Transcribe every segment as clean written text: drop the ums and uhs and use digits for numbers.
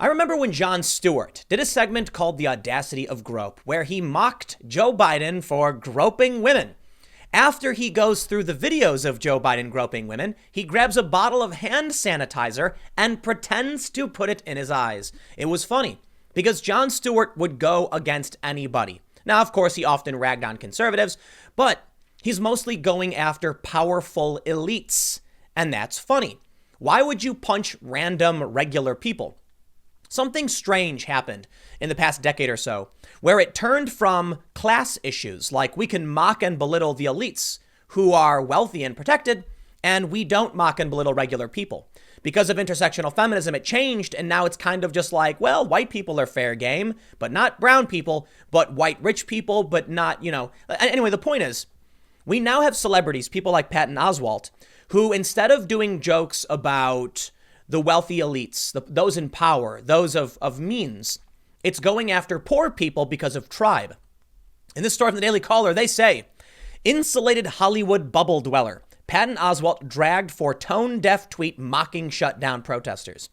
I remember when Jon Stewart did a segment called The Audacity of Grope, where he mocked Joe Biden for groping women. After he goes through the videos of Joe Biden groping women, he grabs a bottle of hand sanitizer and pretends to put it in his eyes. It was funny because Jon Stewart would go against anybody. Now, of course, he often ragged on conservatives, but he's mostly going after powerful elites. And that's funny. Why would you punch random regular people? Something strange happened in the past decade or so, where it turned from class issues, like we can mock and belittle the elites who are wealthy and protected, and we don't mock and belittle regular people. Because of intersectional feminism, it changed, and now it's kind of just like, well, white people are fair game, but not brown people, but white rich people, but not, Anyway, the point is, we now have celebrities, people like Patton Oswalt, who instead of doing jokes about the wealthy elites, those in power, those of means, it's going after poor people because of tribe. In this story from the Daily Caller, they say, insulated Hollywood bubble dweller, Patton Oswalt dragged for tone-deaf tweet mocking shutdown protesters.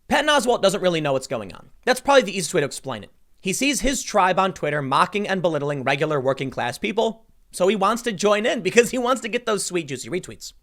Patton Oswalt doesn't really know what's going on. That's probably the easiest way to explain it. He sees his tribe on Twitter mocking and belittling regular working class people, so he wants to join in because he wants to get those sweet, juicy retweets.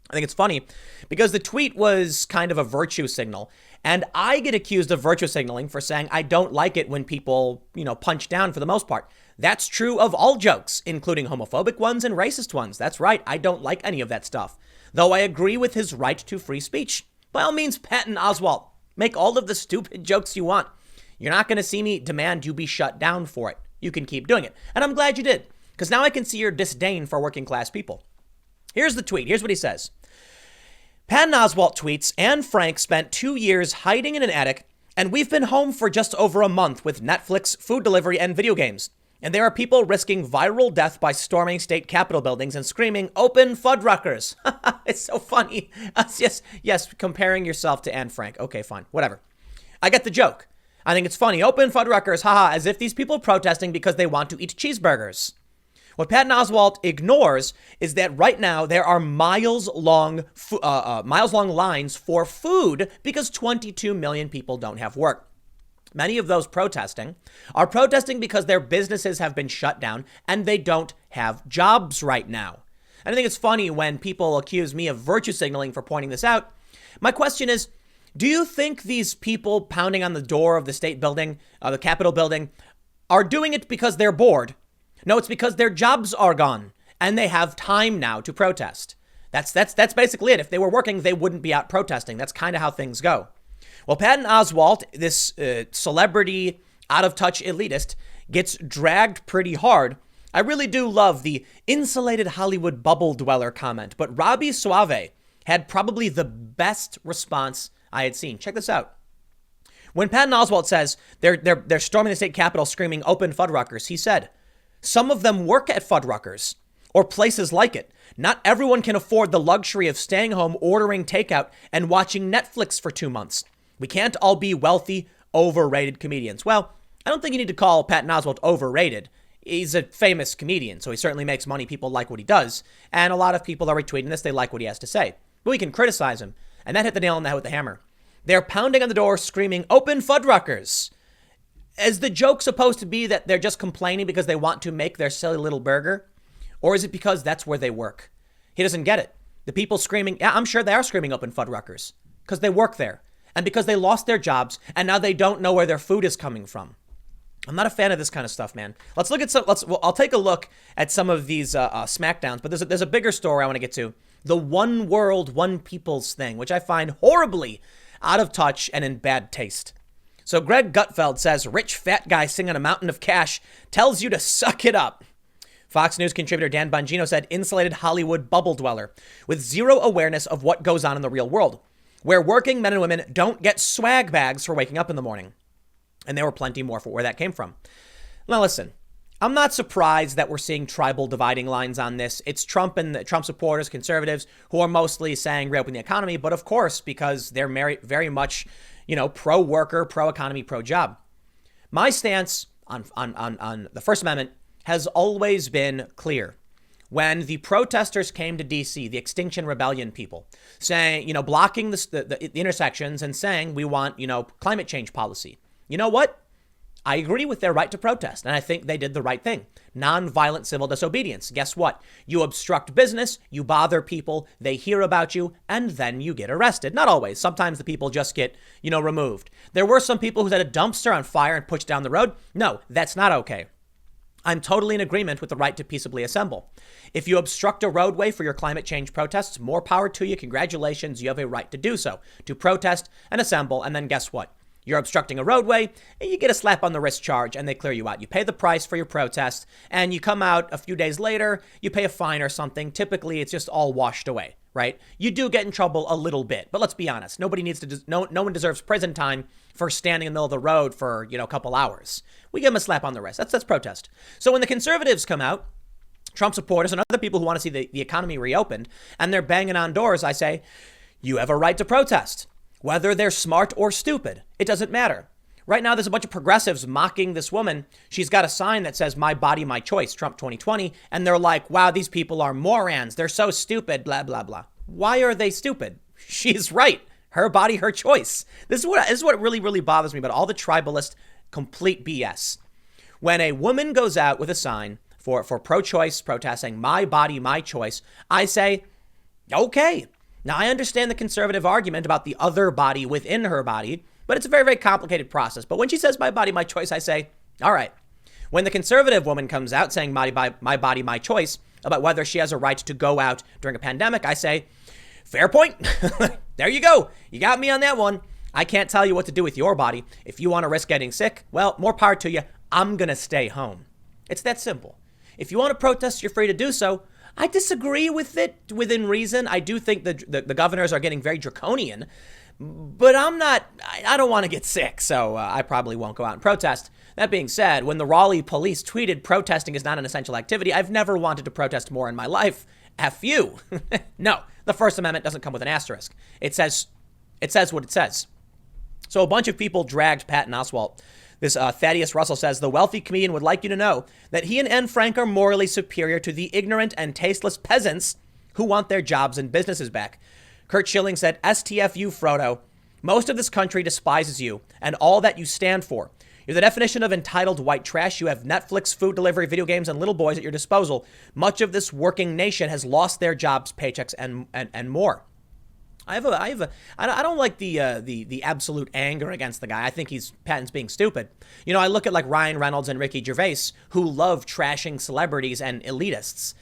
I think it's funny because the tweet was kind of a virtue signal, and I get accused of virtue signaling for saying I don't like it when people, punch down for the most part. That's true of all jokes, including homophobic ones and racist ones. That's right. I don't like any of that stuff, though I agree with his right to free speech. By all means, Patton Oswalt, make all of the stupid jokes you want. You're not going to see me demand you be shut down for it. You can keep doing it. And I'm glad you did, because now I can see your disdain for working class people. Here's the tweet. Here's what he says. Patton Oswalt tweets, Anne Frank spent 2 years hiding in an attic, and we've been home for just over a month with Netflix, food delivery, and video games. And there are people risking viral death by storming state capitol buildings and screaming, open Fuddruckers. It's so funny. Yes, comparing yourself to Anne Frank. Okay, fine, whatever. I get the joke. I think it's funny. Open Fuddruckers, haha, as if these people are protesting because they want to eat cheeseburgers. What Patton Oswalt ignores is that right now there are miles-long lines for food because 22 million people don't have work. Many of those protesting are protesting because their businesses have been shut down and they don't have jobs right now. And I think it's funny when people accuse me of virtue signaling for pointing this out. My question is, do you think these people pounding on the door of the state building, the Capitol building, are doing it because they're bored? No, it's because their jobs are gone and they have time now to protest. That's basically it. If they were working, they wouldn't be out protesting. That's kind of how things go. Well, Patton Oswalt, this celebrity, out-of-touch elitist, gets dragged pretty hard. I really do love the insulated Hollywood bubble dweller comment, but Robbie Suave had probably the best response I had seen. Check this out. When Patton Oswalt says they're storming the state capitol screaming open Fuddruckers, he said, some of them work at Fuddruckers or places like it. Not everyone can afford the luxury of staying home, ordering takeout, and watching Netflix for 2 months. We can't all be wealthy, overrated comedians. Well, I don't think you need to call Patton Oswalt overrated. He's a famous comedian, so he certainly makes money. People like what he does. And a lot of people are retweeting this. They like what he has to say. But we can criticize him. And that hit the nail on the head with the hammer. They're pounding on the door, screaming, open Fuddruckers. Is the joke supposed to be that they're just complaining because they want to make their silly little burger? Or is it because that's where they work? He doesn't get it. The people screaming, yeah, I'm sure they are screaming open Fuddruckers because they work there and because they lost their jobs and now they don't know where their food is coming from. I'm not a fan of this kind of stuff, man. Let's look at I'll take a look at some of these smackdowns, but there's a bigger story I want to get to. The one world, one people's thing, which I find horribly out of touch and in bad taste. So Greg Gutfeld says, rich fat guy sitting on a mountain of cash tells you to suck it up. Fox News contributor Dan Bongino said, insulated Hollywood bubble dweller with zero awareness of what goes on in the real world, where working men and women don't get swag bags for waking up in the morning. And there were plenty more for where that came from. Now, listen, I'm not surprised that we're seeing tribal dividing lines on this. It's Trump and the Trump supporters, conservatives, who are mostly saying reopen the economy. But of course, because they're very much, pro-worker, pro-economy, pro-job. My stance on the First Amendment has always been clear. when the protesters came to DC, the Extinction Rebellion people, saying, blocking the intersections and saying we want, climate change policy. You know what? I agree with their right to protest, and I think they did the right thing. Nonviolent civil disobedience. Guess what? You obstruct business, you bother people, they hear about you, and then you get arrested. Not always. Sometimes the people just get, removed. There were some people who set a dumpster on fire and pushed down the road. No, that's not okay. I'm totally in agreement with the right to peaceably assemble. If you obstruct a roadway for your climate change protests, more power to you. Congratulations. You have a right to do so, to protest and assemble. And then guess what? You're obstructing a roadway, and you get a slap on the wrist charge, and they clear you out. You pay the price for your protest, and you come out a few days later, you pay a fine or something. Typically, it's just all washed away, right? You do get in trouble a little bit, but let's be honest. Nobody needs to, no one deserves prison time for standing in the middle of the road for, a couple hours. We give them a slap on the wrist. That's protest. So when the conservatives come out, Trump supporters and other people who want to see the economy reopened, and they're banging on doors, I say, you have a right to protest. Whether they're smart or stupid, it doesn't matter. Right now, there's a bunch of progressives mocking this woman. She's got a sign that says, "My body, my choice, Trump 2020." And they're like, wow, these people are morons. They're so stupid, blah, blah, blah. Why are they stupid? She's right. Her body, her choice. This is what really, really bothers me about all the tribalist complete BS. When a woman goes out with a sign for pro-choice protesting, "My body, my choice," I say, okay. Now, I understand the conservative argument about the other body within her body, but it's a very, very complicated process. But when she says "my body, my choice," I say, all right. When the conservative woman comes out saying my body, my choice about whether she has a right to go out during a pandemic, I say, fair point. There you go. You got me on that one. I can't tell you what to do with your body. If you want to risk getting sick, well, more power to you. I'm going to stay home. It's that simple. If you want to protest, you're free to do so. I disagree with it within reason. I do think the governors are getting very draconian, but I don't want to get sick, so I probably won't go out and protest. That being said, when the Raleigh police tweeted protesting is not an essential activity, I've never wanted to protest more in my life. F you. No, the First Amendment doesn't come with an asterisk. It says what it says. So a bunch of people dragged Patton Oswalt. This Thaddeus Russell says, the wealthy comedian would like you to know that he and Anne Frank are morally superior to the ignorant and tasteless peasants who want their jobs and businesses back. Kurt Schilling said, STFU, Frodo. Most of this country despises you and all that you stand for. You're the definition of entitled white trash. You have Netflix, food delivery, video games, and little boys at your disposal. Much of this working nation has lost their jobs, paychecks, and more. I don't like the absolute anger against the guy. I think Patton's being stupid. I look at like Ryan Reynolds and Ricky Gervais, who love trashing celebrities and elitists,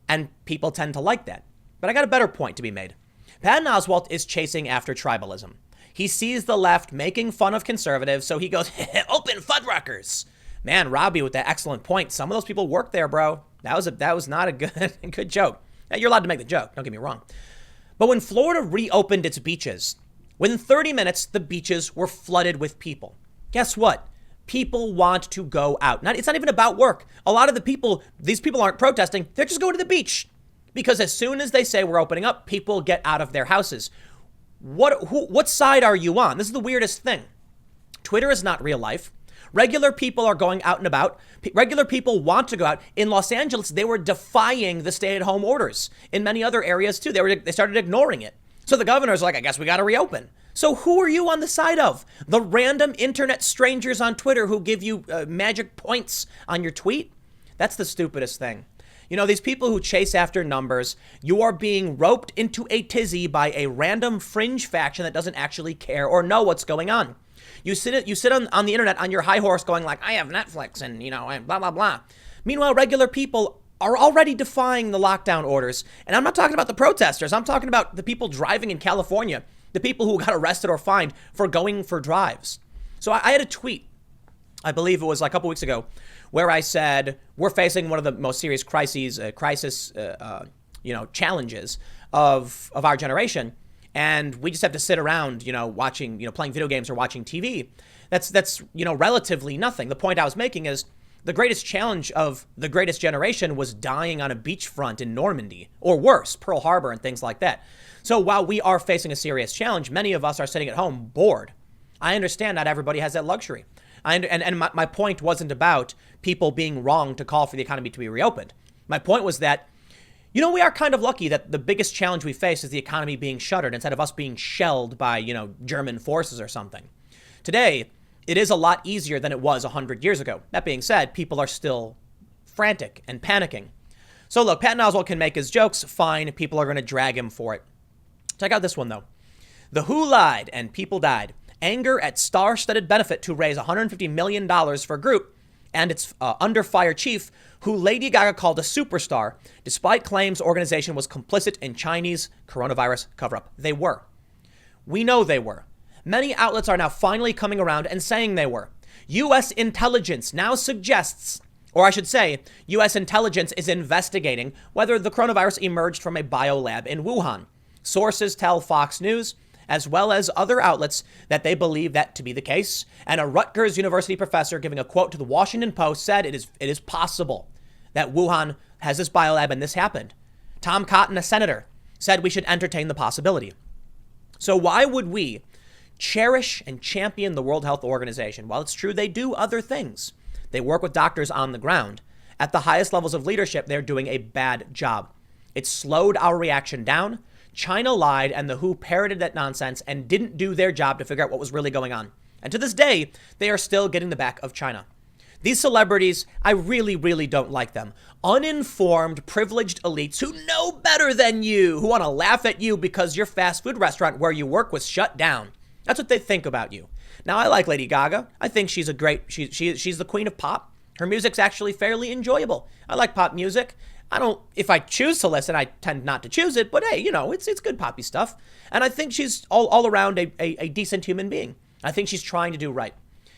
and people tend to like that. But I got a better point to be made. Patton Oswalt is chasing after tribalism. He sees the left making fun of conservatives, so he goes, open Fuddruckers. Man, Robbie with that excellent point. Some of those people work there, bro. That was not a good joke. Now, you're allowed to make the joke. Don't get me wrong. But when Florida reopened its beaches, within 30 minutes, the beaches were flooded with people. Guess what? People want to go out. It's not even about work. A lot of these people aren't protesting. They're just going to the beach. Because as soon as they say we're opening up, people get out of their houses. What side are you on? This is the weirdest thing. Twitter is not real life. Regular people are going out and about. Regular people want to go out. In Los Angeles, they were defying the stay-at-home orders. In many other areas, too, they started ignoring it. So the governor's like, I guess we got to reopen. So who are you on the side of? The random internet strangers on Twitter who give you magic points on your tweet? That's the stupidest thing. These people who chase after numbers, you are being roped into a tizzy by a random fringe faction that doesn't actually care or know what's going on. You sit on the internet on your high horse going like, I have Netflix and, and blah, blah, blah. Meanwhile, regular people are already defying the lockdown orders. And I'm not talking about the protesters. I'm talking about the people driving in California, the people who got arrested or fined for going for drives. So I had a tweet, I believe it was like a couple weeks ago, where I said, we're facing one of the most serious challenges of our generation. And we just have to sit around, watching, playing video games or watching TV. That's relatively nothing. The point I was making is the greatest challenge of the greatest generation was dying on a beachfront in Normandy, or worse, Pearl Harbor and things like that. So while we are facing a serious challenge, many of us are sitting at home bored. I understand not everybody has that luxury. And my point wasn't about people being wrong to call for the economy to be reopened. My point was that We are kind of lucky that the biggest challenge we face is the economy being shuttered instead of us being shelled by, German forces or something. Today, it is a lot easier than it was 100 years ago. That being said, people are still frantic and panicking. So look, Patton Oswalt can make his jokes, fine. People are going to drag him for it. Check out this one, though. The WHO lied and people died. Anger at star-studded benefit to raise $150 million for a group and its under fire chief, who Lady Gaga called a superstar, despite claims the organization was complicit in Chinese coronavirus cover-up. They were. We know they were. Many outlets are now finally coming around and saying they were. U.S. intelligence now suggests, or I should say, U.S. intelligence is investigating whether the coronavirus emerged from a biolab in Wuhan. Sources tell Fox News, as well as other outlets, that they believe that to be the case. And a Rutgers University professor giving a quote to the Washington Post said it is possible that Wuhan has this biolab and this happened. Tom Cotton, a senator, said we should entertain the possibility. So why would we cherish and champion the World Health Organization? Well, it's true they do other things. They work with doctors on the ground. At the highest levels of leadership, they're doing a bad job. It slowed our reaction down. China lied and the WHO parroted that nonsense and didn't do their job to figure out what was really going on. And to this day, they are still getting the back of China. These celebrities, I really, really don't like them. Uninformed, privileged elites who know better than you, who want to laugh at you because your fast food restaurant where you work was shut down. That's what they think about you. Now, I like Lady Gaga. I think she's she's the queen of pop. Her music's actually fairly enjoyable. I like pop music. If I choose to listen, I tend not to choose it, but hey, it's good poppy stuff. And I think she's all around a decent human being. I think she's trying to do right.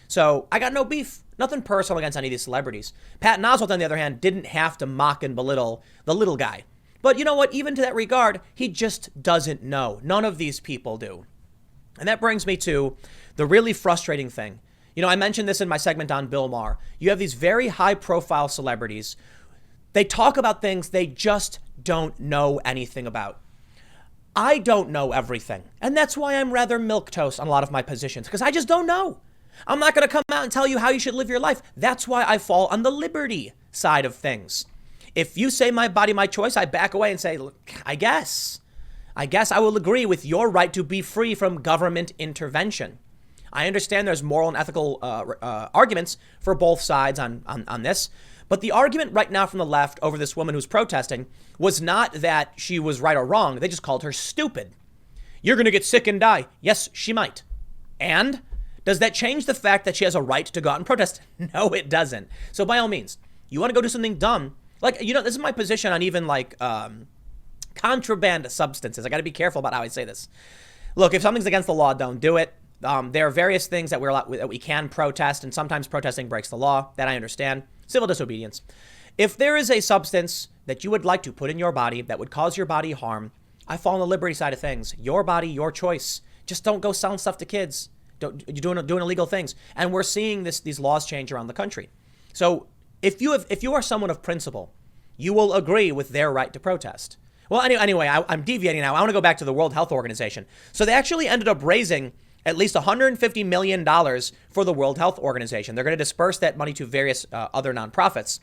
So I got no beef, nothing personal against any of these celebrities. Patton Oswalt, on the other hand, didn't have to mock and belittle the little guy. But you know what? Even to that regard, he just doesn't know. None of these people do. And that brings me to the really frustrating thing. I mentioned this in my segment on Bill Maher. You have these very high profile celebrities. They talk about things they just don't know anything about. I don't know everything. And that's why I'm rather milquetoast on a lot of my positions, because I just don't know. I'm not going to come out and tell you how you should live your life. That's why I fall on the liberty side of things. If you say my body, my choice, I back away and say, look, I guess I will agree with your right to be free from government intervention. I understand there's moral and ethical arguments for both sides on this. But the argument right now from the left over this woman who's protesting was not that she was right or wrong. They just called her stupid. You're going to get sick and die. Yes, she might. And does that change the fact that she has a right to go out and protest? No, it doesn't. So by all means, you want to go do something dumb. Like, this is my position on even contraband substances. I got to be careful about how I say this. Look, if something's against the law, don't do it. There are various things that we can protest, and sometimes protesting breaks the law. That I understand. Civil disobedience. If there is a substance that you would like to put in your body that would cause your body harm, I fall on the liberty side of things. Your body, your choice. Just don't go selling stuff to kids. You're doing illegal things. And we're seeing these laws change around the country. So if you are someone of principle, you will agree with their right to protest. Well, anyway, I'm deviating now. I want to go back to the World Health Organization. So they actually ended up raising at least $150 million for the World Health Organization. They're going to disperse that money to various other nonprofits.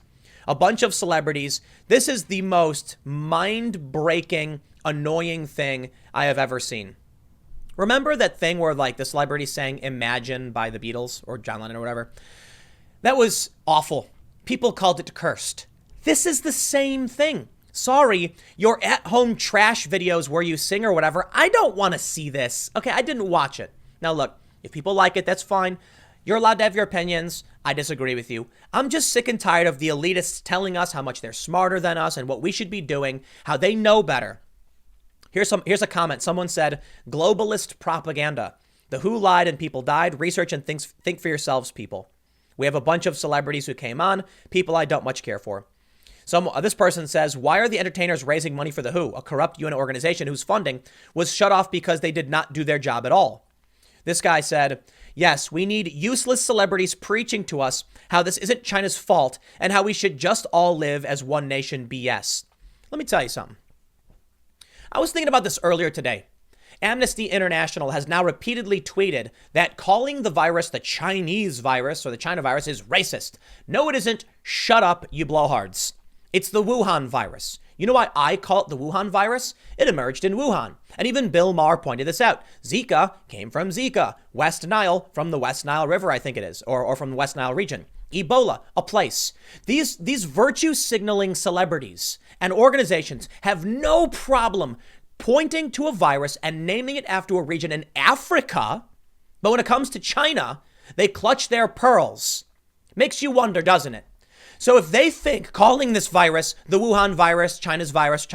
A bunch of celebrities. This is the most mind-breaking, annoying thing I have ever seen. Remember that thing where the celebrity sang Imagine by the Beatles or John Lennon or whatever? That was awful. People called it cursed. This is the same thing. Sorry, your at-home trash videos where you sing or whatever, I don't want to see this. Okay, I didn't watch it. Now look, if people like it, that's fine. You're allowed to have your opinions. I disagree with you. I'm just sick and tired of the elitists telling us how much they're smarter than us and what we should be doing, how they know better. Here's a comment. Someone said, globalist propaganda. The WHO lied and people died. Research and think for yourselves, people. We have a bunch of celebrities who came on, people I don't much care for. This person says, why are the entertainers raising money for the WHO, a corrupt UN organization whose funding was shut off because they did not do their job at all? This guy said, yes, we need useless celebrities preaching to us how this isn't China's fault and how we should just all live as one nation BS. Let me tell you something. I was thinking about this earlier today. Amnesty International has now repeatedly tweeted that calling the virus the Chinese virus or the China virus is racist. No, it isn't. Shut up, you blowhards. It's the Wuhan virus. You know why I call it the Wuhan virus? It emerged in Wuhan. And even Bill Maher pointed this out. Zika came from Zika. West Nile from the West Nile River, I think it is, or from the West Nile region. Ebola, a place. These virtue signaling celebrities and organizations have no problem pointing to a virus and naming it after a region in Africa. But when it comes to China, they clutch their pearls. Makes you wonder, doesn't it? So if they think calling this virus the Wuhan virus, Chinese virus,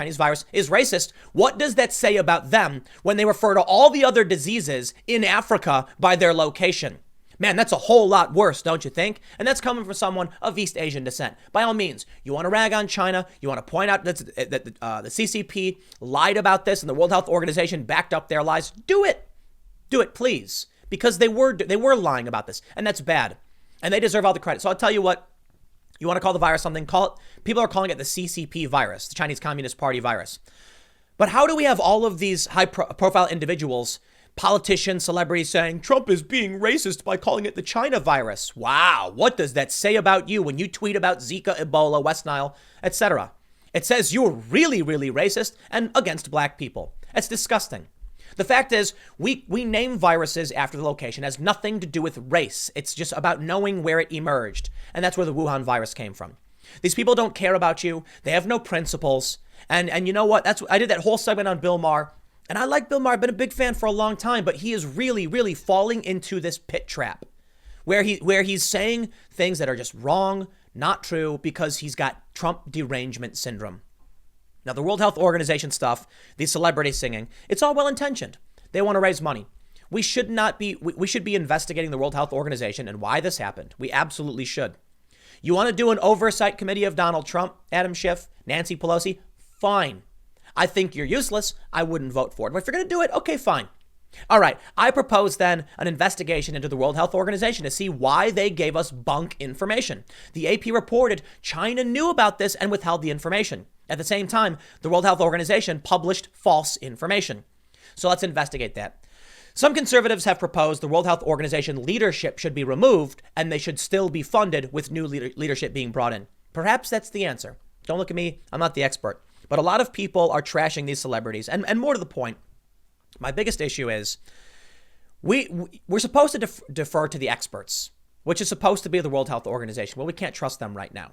is racist, what does that say about them when they refer to all the other diseases in Africa by their location? Man, that's a whole lot worse, don't you think? And that's coming from someone of East Asian descent. By all means, you want to rag on China, you want to point out that the CCP lied about this and the World Health Organization backed up their lies. Do it. Do it, please. Because they were lying about this, and that's bad. And they deserve all the credit. So I'll tell you what. You want to call the virus something? Call it. People are calling it the CCP virus, the Chinese Communist Party virus. But how do we have all of these high-profile individuals, politicians, celebrities saying Trump is being racist by calling it the China virus? Wow, what does that say about you when you tweet about Zika, Ebola, West Nile, etc.? It says you're really, really racist and against black people. It's disgusting. The fact is, we name viruses after the location. It has nothing to do with race. It's just about knowing where it emerged. And that's where the Wuhan virus came from. These people don't care about you. They have no principles. And you know what? I did that whole segment on Bill Maher. And I like Bill Maher. I've been a big fan for a long time. But he is really, really falling into this pit trap where he's saying things that are just wrong, not true, because he's got Trump derangement syndrome. Now, the World Health Organization stuff, these celebrities singing, it's all well-intentioned. They want to raise money. We should be investigating the World Health Organization and why this happened. We absolutely should. You want to do an oversight committee of Donald Trump, Adam Schiff, Nancy Pelosi? Fine. I think you're useless. I wouldn't vote for it. But if you're going to do it, okay, fine. All right. I propose then an investigation into the World Health Organization to see why they gave us bunk information. The AP reported China knew about this and withheld the information. At the same time, the World Health Organization published false information. So let's investigate that. Some conservatives have proposed the World Health Organization leadership should be removed and they should still be funded with new leadership being brought in. Perhaps that's the answer. Don't look at me. I'm not the expert. But a lot of people are trashing these celebrities. And more to the point, my biggest issue is we're supposed to defer to the experts, which is supposed to be the World Health Organization. Well, we can't trust them right now.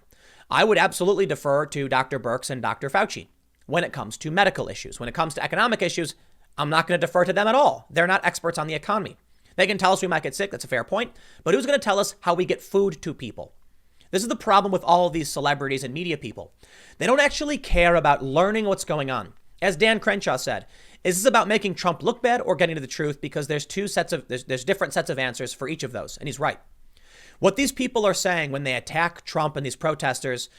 I would absolutely defer to Dr. Birx and Dr. Fauci when it comes to medical issues. When it comes to economic issues, I'm not going to defer to them at all. They're not experts on the economy. They can tell us we might get sick. That's a fair point. But who's going to tell us how we get food to people? This is the problem with all of these celebrities and media people. They don't actually care about learning what's going on. As Dan Crenshaw said, is this about making Trump look bad or getting to the truth? Because there's different sets of answers for each of those. And he's right. What these people are saying when they attack Trump and these protesters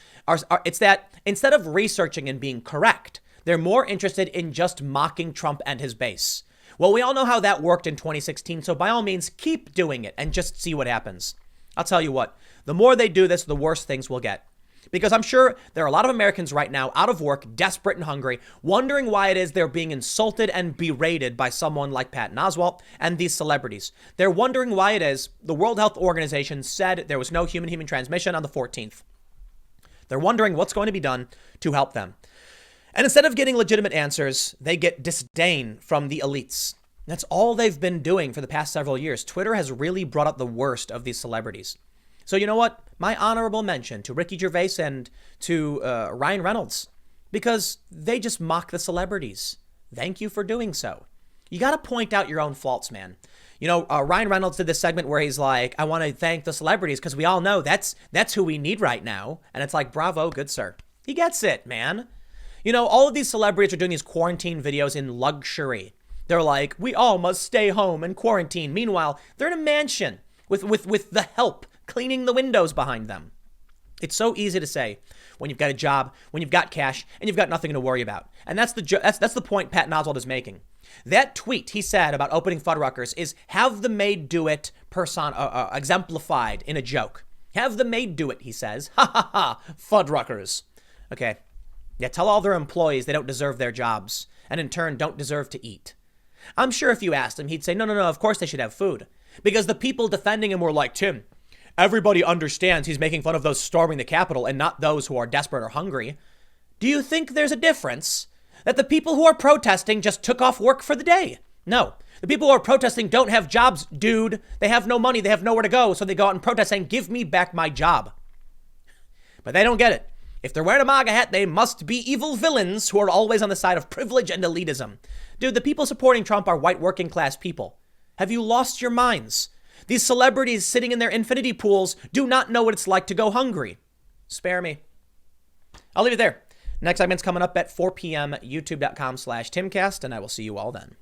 it's that instead of researching and being correct, they're more interested in just mocking Trump and his base. Well, we all know how that worked in 2016. So by all means, keep doing it and just see what happens. I'll tell you what, the more they do this, the worse things will get. Because I'm sure there are a lot of Americans right now out of work, desperate and hungry, wondering why it is they're being insulted and berated by someone like Patton Oswalt and these celebrities. They're wondering why it is the World Health Organization said there was no human transmission on the 14th. They're wondering what's going to be done to help them. And instead of getting legitimate answers, they get disdain from the elites. That's all they've been doing for the past several years. Twitter has really brought up the worst of these celebrities. So you know what? My honorable mention to Ricky Gervais and to Ryan Reynolds, because they just mock the celebrities. Thank you for doing so. You got to point out your own faults, man. You know, Ryan Reynolds did this segment where he's like, I want to thank the celebrities because we all know that's who we need right now. And it's like, bravo, good sir. He gets it, man. You know, all of these celebrities are doing these quarantine videos in luxury. They're like, we all must stay home and quarantine. Meanwhile, they're in a mansion with the help cleaning the windows behind them. It's so easy to say when you've got a job, when you've got cash, and you've got nothing to worry about. And that's the point Patton Oswalt is making. That tweet he said about opening Fuddruckers is have the maid do it exemplified in a joke. Have the maid do it, he says. Ha ha ha, Fuddruckers. Okay. Yeah, tell all their employees they don't deserve their jobs and in turn don't deserve to eat. I'm sure if you asked him, he'd say, no, of course they should have food. Because the people defending him were like, Tim, everybody understands he's making fun of those storming the Capitol and not those who are desperate or hungry. Do you think there's a difference that the people who are protesting just took off work for the day? No. The people who are protesting don't have jobs, dude. They have no money. They have nowhere to go. So they go out and protest saying, give me back my job. But they don't get it. If they're wearing a MAGA hat, they must be evil villains who are always on the side of privilege and elitism. Dude, the people supporting Trump are white working class people. Have you lost your minds? These celebrities sitting in their infinity pools do not know what it's like to go hungry. Spare me. I'll leave it there. Next segment's coming up at 4 p.m. youtube.com/Timcast, and I will see you all then.